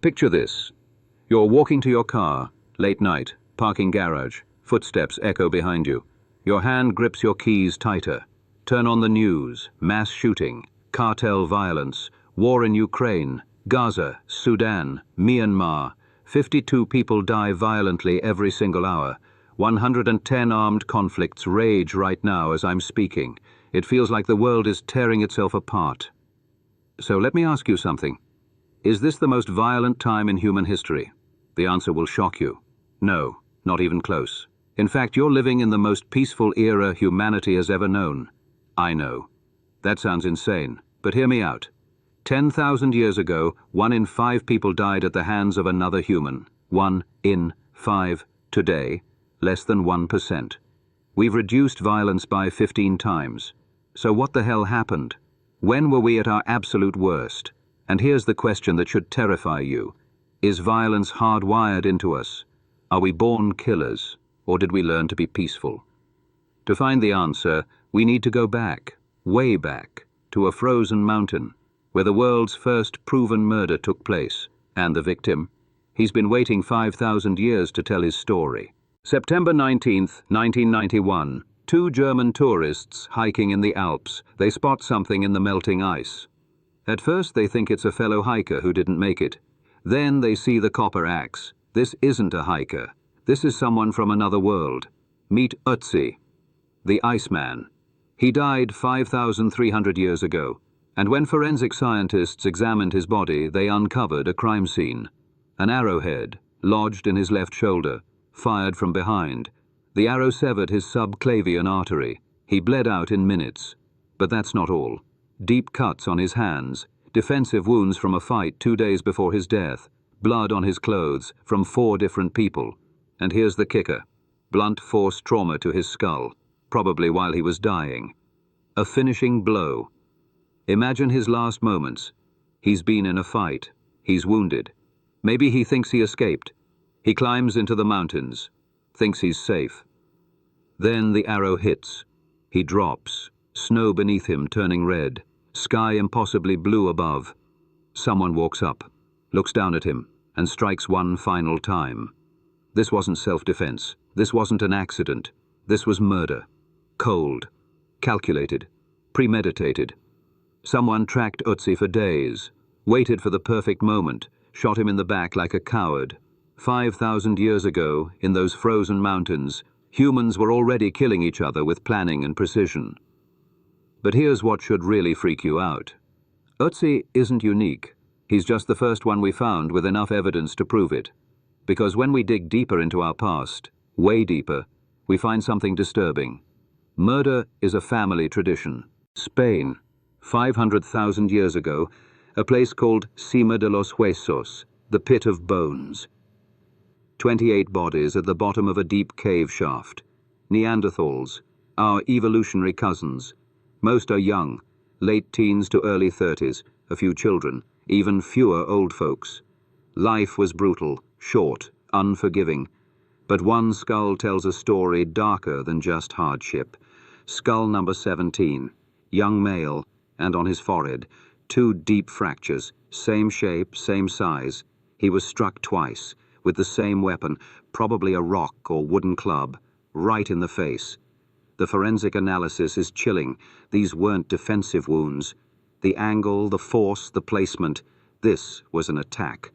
Picture this. You're walking to your car, late night, parking garage, footsteps echo behind you. Your hand grips your keys tighter. Turn on the news, mass shooting, cartel violence, war in Ukraine, Gaza, Sudan, Myanmar. 52 people die violently every single hour. 110 armed conflicts rage right now as I'm speaking. It feels like the world is tearing itself apart. So let me ask you something. Is this the most violent time in human history? The answer will shock you. No, not even close. In fact, you're living in the most peaceful era humanity has ever known. I know. That sounds insane, but hear me out. 10,000 years ago, 1 in 5 people died at the hands of another human. 1 in 5. Today, less than 1%. We've reduced violence by 15 times. So what the hell happened? When were we at our absolute worst? And here's the question that should terrify you. Is violence hardwired into us? Are we born killers, or did we learn to be peaceful? To find the answer, we need to go back, way back, to a frozen mountain, where the world's first proven murder took place. And the victim? He's been waiting 5,000 years to tell his story. September 19th, 1991. 2 German tourists hiking in the Alps. They spot something in the melting ice. At first they think it's a fellow hiker who didn't make it. Then they see the copper axe. This isn't a hiker. This is someone from another world. Meet Ötzi, the Iceman. He died 5,300 years ago, and when forensic scientists examined his body, they uncovered a crime scene. An arrowhead, lodged in his left shoulder, fired from behind. The arrow severed his subclavian artery. He bled out in minutes. But that's not all. Deep cuts on his hands, defensive wounds from a fight 2 days before his death, blood on his clothes from 4 different people. And here's the kicker. Blunt force trauma to his skull, probably while he was dying. A finishing blow. Imagine his last moments. He's been in a fight. He's wounded. Maybe he thinks he escaped. He climbs into the mountains, thinks he's safe. Then the arrow hits. He drops, snow beneath him turning red, sky impossibly blue above. Someone walks up, looks down at him, and strikes one final time. This wasn't self-defense. This wasn't an accident. This was murder. Cold, calculated, premeditated. Someone tracked Ötzi for days, waited for the perfect moment, shot him in the back like a coward. 5,000 years ago, in those frozen mountains, humans were already killing each other with planning and precision. But here's what should really freak you out. Ötzi isn't unique. He's just the first one we found with enough evidence to prove it. Because when we dig deeper into our past, way deeper, we find something disturbing. Murder is a family tradition. Spain, 500,000 years ago, a place called Cima de los Huesos, the pit of bones. 28 bodies at the bottom of a deep cave shaft. Neanderthals, our evolutionary cousins. Most are young, late teens to early 30s, a few children, even fewer old folks. Life was brutal, short, unforgiving. But one skull tells a story darker than just hardship. Skull number 17, young male, and on his forehead, 2 deep fractures, same shape, same size. He was struck twice, with the same weapon, probably a rock or wooden club, right in the face. The forensic analysis is chilling. These weren't defensive wounds. The angle, the force, the placement, this was an attack.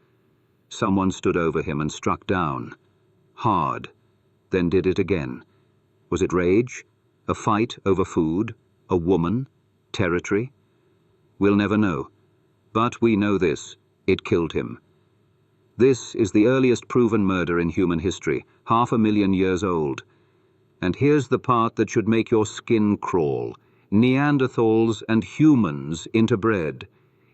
Someone stood over him and struck down. Hard. Then did it again. Was it rage? A fight over food? A woman? Territory? We'll never know. But we know this. It killed him. This is the earliest proven murder in human history, 500,000 years old. And here's the part that should make your skin crawl. Neanderthals and humans interbred.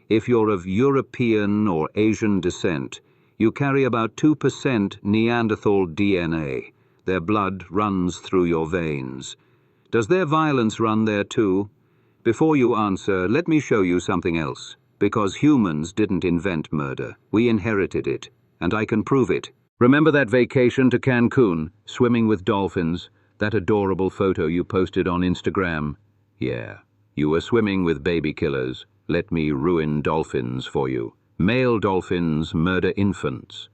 If you're of European or Asian descent, you carry about 2% Neanderthal DNA. Their blood runs through your veins. Does their violence run there too? Before you answer, let me show you something else. Because humans didn't invent murder. We inherited it. And I can prove it. Remember that vacation to Cancun, swimming with dolphins? That adorable photo you posted on Instagram? Yeah, you were swimming with baby killers. Let me ruin dolphins for you. Male dolphins murder infants.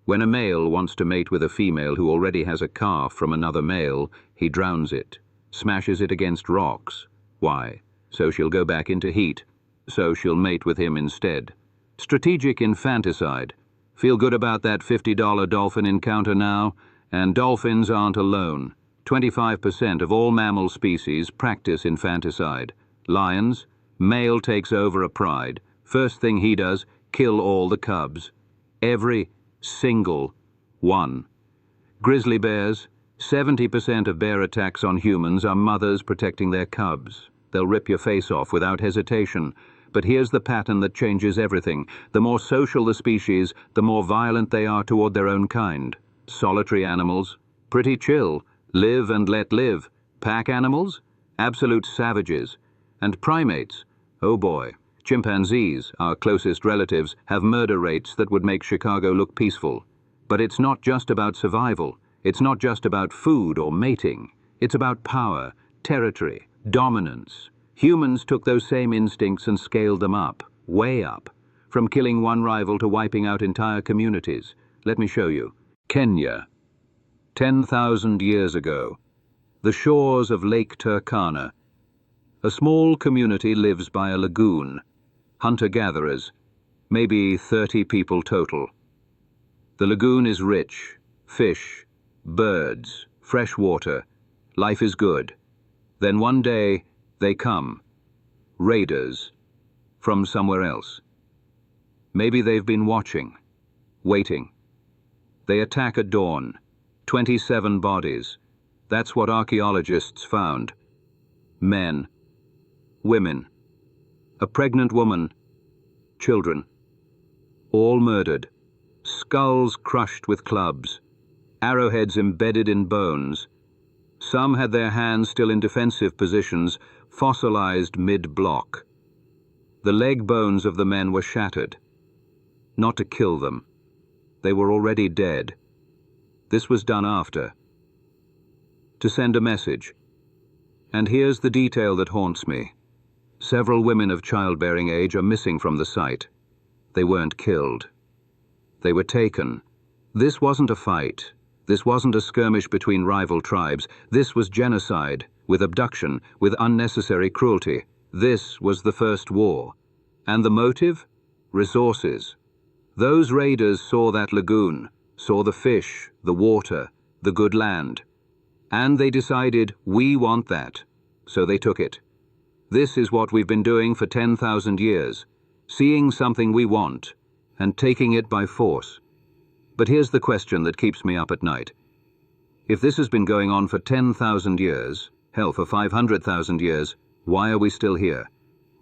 When a male wants to mate with a female who already has a calf from another male, he drowns it, smashes it against rocks. Why? So she'll go back into heat. So she'll mate with him instead. Strategic infanticide. Feel good about that $50 dolphin encounter now? And dolphins aren't alone. 25% of all mammal species practice infanticide. Lions, male takes over a pride. First thing he does, kill all the cubs. Every single one. Grizzly bears, 70% of bear attacks on humans are mothers protecting their cubs. They'll rip your face off without hesitation. But here's the pattern that changes everything. The more social the species, the more violent they are toward their own kind. Solitary animals, pretty chill, live and let live. Pack animals, absolute savages. And primates, oh boy. Chimpanzees, our closest relatives, have murder rates that would make Chicago look peaceful. But it's not just about survival. It's not just about food or mating. It's about power, territory, dominance. Humans took those same instincts and scaled them up, way up, from killing one rival to wiping out entire communities. Let me show you. Kenya. 10,000 years ago. The shores of Lake Turkana. A small community lives by a lagoon. Hunter-gatherers, maybe 30 people total. The lagoon is rich. Fish, birds, fresh water. Life is good. Then one day, they come. Raiders. From somewhere else. Maybe they've been watching. Waiting. They attack at dawn. 27 bodies. That's what archaeologists found. Men. Women. A pregnant woman. Children. All murdered. Skulls crushed with clubs. Arrowheads embedded in bones. Some had their hands still in defensive positions, fossilized mid-block. The leg bones of the men were shattered. Not to kill them. They were already dead. This was done after. To send a message. And here's the detail that haunts me. Several women of childbearing age are missing from the site. They weren't killed. They were taken. This wasn't a fight. This wasn't a skirmish between rival tribes. This was genocide, with abduction, with unnecessary cruelty. This was the first war. And the motive? Resources. Those raiders saw that lagoon, saw the fish, the water, the good land. And they decided, we want that. So they took it. This is what we've been doing for 10,000 years, seeing something we want, and taking it by force. But here's the question that keeps me up at night. If this has been going on for 10,000 years, hell, for 500,000 years, why are we still here?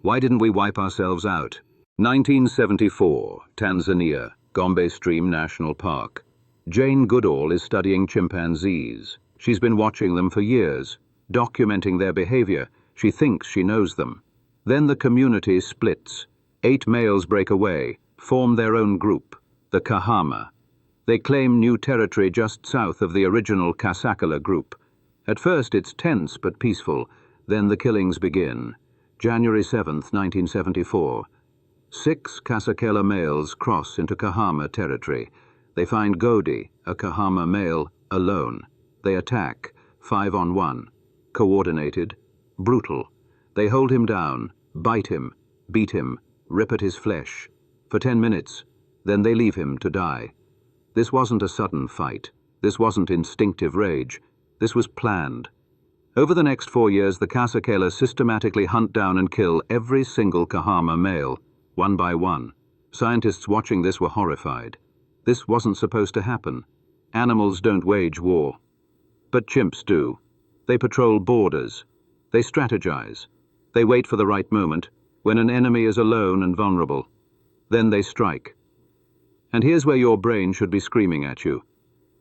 Why didn't we wipe ourselves out? 1974, Tanzania, Gombe Stream National Park. Jane Goodall is studying chimpanzees. She's been watching them for years, documenting their behavior. She thinks she knows them. Then the community splits. 8 males break away, form their own group, the Kahama. They claim new territory just south of the original Kasakala group. At first it's tense but peaceful. Then the killings begin. January 7th, 1974. 6 Kasakela males cross into Kahama territory. They find Godi, a Kahama male, alone. They attack, 5-on-1. Coordinated. Brutal. They hold him down, bite him, beat him, rip at his flesh. For 10 minutes. Then they leave him to die. This wasn't a sudden fight. This wasn't instinctive rage. This was planned. Over the next 4 years, the Kasakela systematically hunt down and kill every single Kahama male, one by one. Scientists watching this were horrified. This wasn't supposed to happen. Animals don't wage war. But chimps do. They patrol borders. They strategize. They wait for the right moment, when an enemy is alone and vulnerable. Then they strike. And here's where your brain should be screaming at you.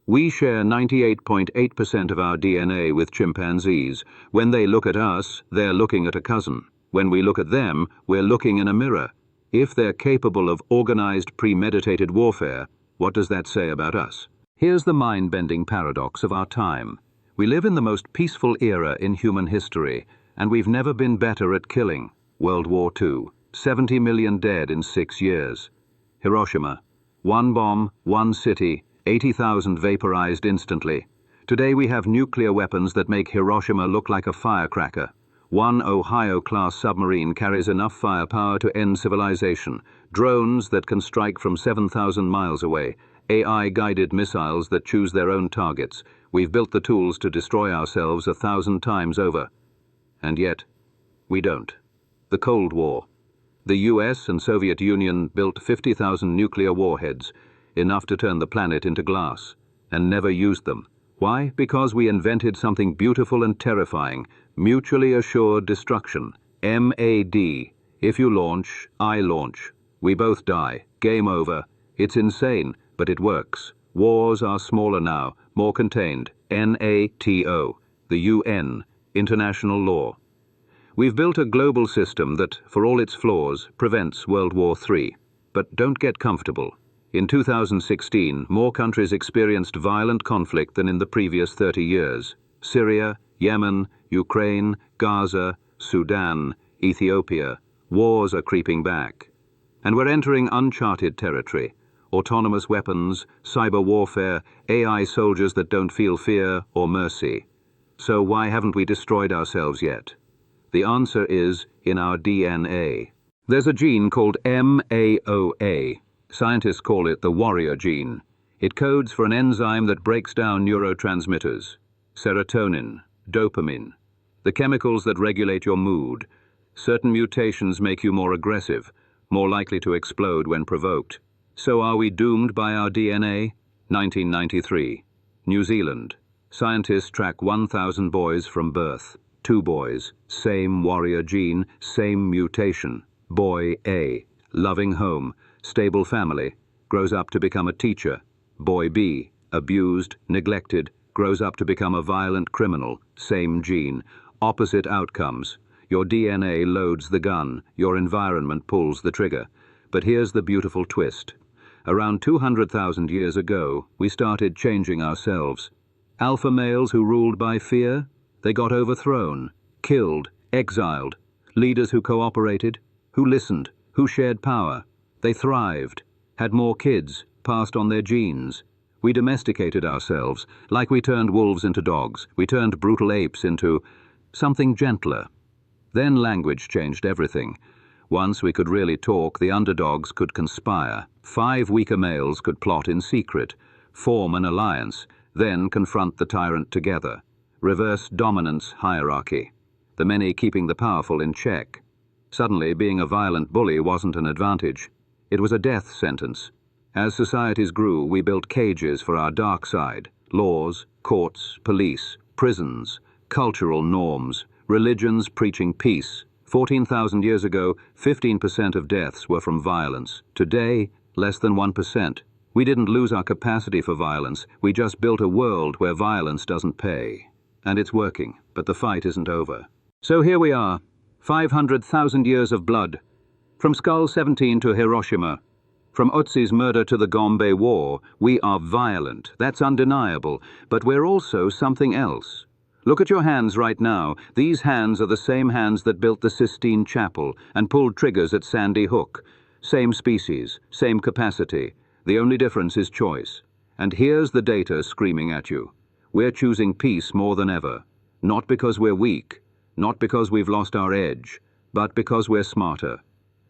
We share 98.8% of our DNA with chimpanzees. When they look at us, they're looking at a cousin. When we look at them, we're looking in a mirror. If they're capable of organized, premeditated warfare, what does that say about us? Here's the mind-bending paradox of our time. We live in the most peaceful era in human history, and we've never been better at killing. World War II, 70 million dead in 6 years. Hiroshima. One bomb, one city, 80,000 vaporized instantly. Today we have nuclear weapons that make Hiroshima look like a firecracker. One Ohio-class submarine carries enough firepower to end civilization. Drones that can strike from 7,000 miles away. AI-guided missiles that choose their own targets. We've built the tools to destroy ourselves 1,000 times over. And yet, we don't. The Cold War. The US and Soviet Union built 50,000 nuclear warheads, enough to turn the planet into glass, and never used them. Why? Because we invented something beautiful and terrifying, mutually assured destruction. MAD. If you launch, I launch. We both die. Game over. It's insane, but it works. Wars are smaller now, more contained. NATO. The UN. International law. We've built a global system that, for all its flaws, prevents World War III. But don't get comfortable. In 2016, more countries experienced violent conflict than in the previous 30 years. Syria, Yemen, Ukraine, Gaza, Sudan, Ethiopia. Wars are creeping back. And we're entering uncharted territory. Autonomous weapons, cyber warfare, AI soldiers that don't feel fear or mercy. So why haven't we destroyed ourselves yet? The answer is in our DNA. There's a gene called MAOA. Scientists call it the warrior gene. It codes for an enzyme that breaks down neurotransmitters. Serotonin, dopamine, the chemicals that regulate your mood. Certain mutations make you more aggressive, more likely to explode when provoked. So are we doomed by our DNA? 1993. New Zealand. Scientists track 1,000 boys from birth. 2 boys, same warrior gene, same mutation. Boy A, loving home, stable family, grows up to become a teacher. Boy B, abused, neglected, grows up to become a violent criminal. Same gene, opposite outcomes. Your DNA loads the gun, your environment pulls the trigger. But here's the beautiful twist. Around 200,000 years ago, we started changing ourselves. Alpha males who ruled by fear, they got overthrown, killed, exiled. Leaders who cooperated, who listened, who shared power. They thrived, had more kids, passed on their genes. We domesticated ourselves, like we turned wolves into dogs. We turned brutal apes into something gentler. Then language changed everything. Once we could really talk, the underdogs could conspire. 5 weaker males could plot in secret, form an alliance, then confront the tyrant together. Reverse dominance hierarchy. The many keeping the powerful in check. Suddenly, being a violent bully wasn't an advantage. It was a death sentence. As societies grew, we built cages for our dark side. Laws, courts, police, prisons, cultural norms, religions preaching peace. 14,000 years ago, 15% of deaths were from violence. Today, less than 1%. We didn't lose our capacity for violence. We just built a world where violence doesn't pay. And it's working, but the fight isn't over. So here we are, 500,000 years of blood. From Skull 17 to Hiroshima. From Ötzi's murder to the Gombe War, we are violent. That's undeniable. But we're also something else. Look at your hands right now. These hands are the same hands that built the Sistine Chapel and pulled triggers at Sandy Hook. Same species, same capacity. The only difference is choice. And here's the data screaming at you. We're choosing peace more than ever. Not because we're weak, not because we've lost our edge, but because we're smarter.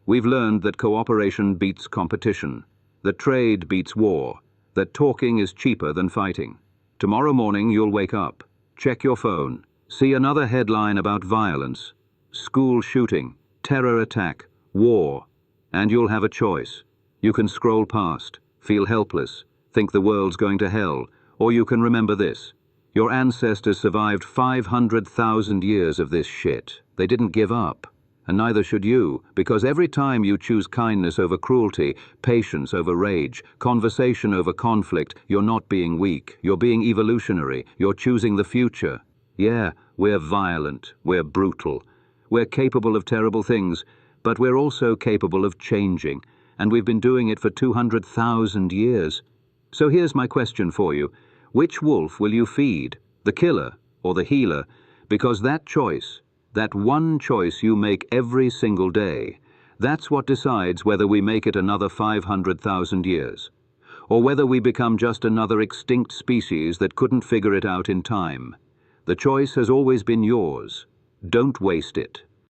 We've learned that cooperation beats competition, that trade beats war, that talking is cheaper than fighting. Tomorrow morning you'll wake up, check your phone, see another headline about violence, school shooting, terror attack, war, and you'll have a choice. You can scroll past, feel helpless, think the world's going to hell, or you can remember this. Your ancestors survived 500,000 years of this shit. They didn't give up. And neither should you, because every time you choose kindness over cruelty, patience over rage, conversation over conflict, you're not being weak. You're being evolutionary. You're choosing the future. Yeah, we're violent. We're brutal. We're capable of terrible things, but we're also capable of changing. And we've been doing it for 200,000 years. So here's my question for you. Which wolf will you feed, the killer or the healer? Because that choice, that one choice you make every single day, That's what decides whether we make it another 500,000 years, or whether we become just another extinct species that couldn't figure it out in time. The choice has always been yours. Don't waste it.